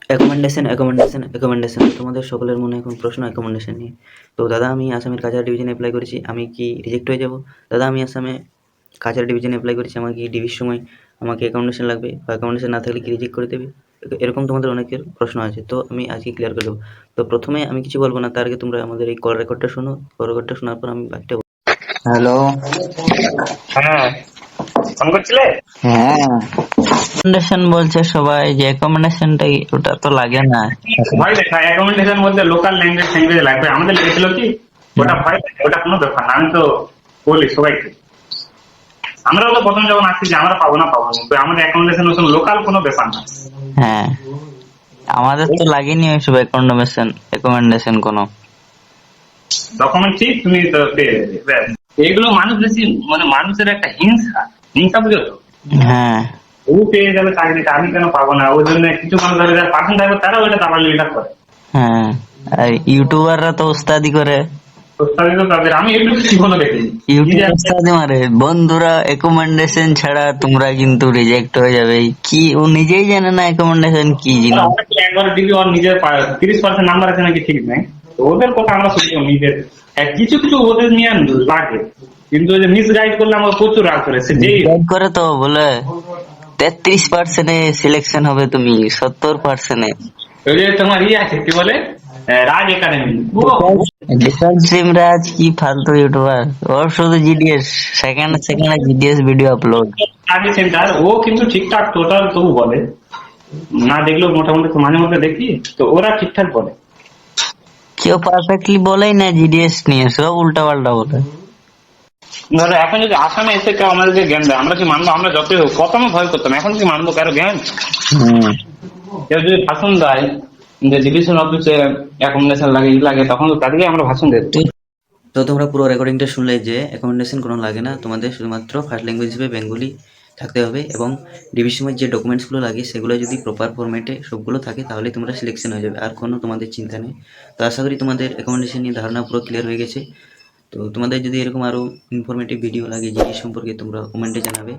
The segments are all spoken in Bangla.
অ্যাকোমোডেশন তোমাদের সকলের মনে এখন প্রশ্ন অ্যাকোমোডেশন নিয়ে। তো দাদা আমি আসামের কাছাড় ডিভিশনে অ্যাপ্লাই করেছি, আমি কি রিজেক্ট হয়ে যাব? দাদা আমি আসামে কাছাড় ডিভিশনে অ্যাপ্লাই করেছি, আমার কি ডিভির সময় আমাকে অ্যাকোমোডেশন লাগবে, বা অ্যাকোমোডেশন না থাকলে কি রিজেক্ট করে দেবে? এরকম তোমাদের অনেকের প্রশ্ন আছে, তো আমি আজকে ক্লিয়ার করে দেবো। তো প্রথমে আমি কিছু বলবো না, তার আগে তোমরা আমাদের এই কল রেকর্ডটা শোনো। কল রেকর্ডটা শোনার পর আমি বাকিটা হ্যালো, হ্যাঁ ফোন করছিলে? হ্যাঁ অ্যাকোমোডেশন বলছে সবাই, যে অ্যাকোমোডেশনটা ওটা তো লাগে না। ভয় দেখা অ্যাকোমোডেশন বলতে লোকাল ল্যাঙ্গুয়েজ লাগবে, আমাদের লেগেছিল কি ওটা ভয় দেখা, ওটা কোনো ব্যাপার না। আমি তো বলি সবাইকে, আমরাও তো প্রথম যখন আসছি যে আমরা পাবো না, তো আমাদের অ্যাকোমোডেশন লোকাল কোনো ব্যাপার না। হ্যাঁ, আমাদের তো লাগেনি ওইসব অ্যাকোমোডেশন কোনো ডকুমেন্ট ঠিক তুমি তো পেয়ে যাবে, ব্যাস। এইগুলো মানুষ বেশি মানে মানুষের একটা হিংসা হিংসা বুঝো তো। হ্যাঁ ও পেয়ে যাবে চাকরিটা, আমি কেন পাবো না? ওই জন্য কিছু মানুষ যারা পার্সেন্ট থাকবে তারা ওইটা দালালিটা করে। হ্যাঁ, আর ইউটিউবাররা তো ওস্তাদি করে। প্রস্তাবিত তাদের আমি এগুলো জীবনে দেখিনি। ইউটিউব ওস্তাদি মারে, বন্ধুরা অ্যাকোমোডেশন ছাড়া তোমরা কিন্তু রিজেক্ট হয়ে যাবে। কি ও নিজেই জানে না অ্যাকোমোডেশন কি জিনিস। একবার দিবি ওর নিজের 30% নাম্বার আছে নাকি ঠিক নাই, তো ওদের কথা আমরা শুনি নিজের। কিছু কিছু ওদের নিয়ে লাগে, কিন্তু ওই যে মিস গাইড করলে আমার প্রচুর রাগ করে। সে যেই Guide করে তো বলে 33% সিলেকশন হবে, তুমি 70%। ওই যে তোমার আছে কি বলে রাজ একাডেমি, রাজ কি ফালতু ইউটিউবার, ওর শুধু GDS second GDS video upload. আগে সেন্টার ও কিন্তু ঠিকঠাক টোটাল তবু বলে না, দেখলেও মোটামুটি তো মাঝে মধ্যে দেখি, তো ওরা ঠিকঠাক বলে। কেউ পারফেক্টলি বলেই না জিডিএস নিয়ে, সব উল্টা পাল্টা বলে। ধরো এখন যদি আসামে এসে কেউ আমাদেরকে জ্ঞান দেয়, আমরা কি মানবো? আমরা যতই হোক প্রথমে ভয় করতাম, এখন কি মানবো কারো জ্ঞান? কেউ যদি ভাষণ দেয় যে ডিভিশন অফিসে অ্যাকোমোডেশন লাগে, তখন তো তাদেরকে আমরা ভাষণ দেবো। তো তোমরা পুরো রেকর্ডিংটা শুনলে যে অ্যাকোমোডেশন কোনো লাগে না, তোমাদের শুধুমাত্র ফার্স্ট ল্যাঙ্গুয়েজ হিসেবে বেঙ্গলি থাকতে হবে, এবং ডিভিশনের যে ডকুমেন্টসগুলো লাগে সেগুলো যদি প্রপার ফরম্যাটে সবগুলো থাকে তাহলে তোমরা সিলেকশন হয়ে যাবে, আর কোনো তোমাদের চিন্তা নেই। তো আশা করি তোমাদের অ্যাকোমোডেশন নিয়ে ধারণা পুরো ক্লিয়ার হয়ে গেছে। তো তোমাদের যদি এরকম আরও ইনফরমেটিভ ভিডিও লাগে জিনিস সম্পর্কে তোমরা কমেন্টে জানাবে,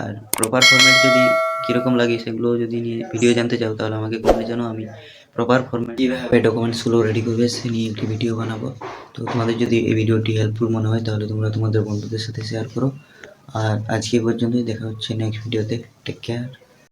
আর প্রপার ফরম্যাট যদি কীরকম লাগে সেগুলো যদি নিয়ে ভিডিও জানতে চাও তাহলে আমাকে কমেন্টে জানাও, আমি প্রপার ফরম্যাট কীভাবে ডকুমেন্টসগুলো রেডি করবে সে নিয়ে একটি ভিডিও বানাবো। তো তোমাদের যদি এই ভিডিওটি হেল্পফুল মনে হয় তাহলে তোমরা তোমাদের বন্ধুদের সাথে শেয়ার করো, আর আজকে পর্যন্তই, দেখা হচ্ছে নেক্সট ভিডিওতে। Take care.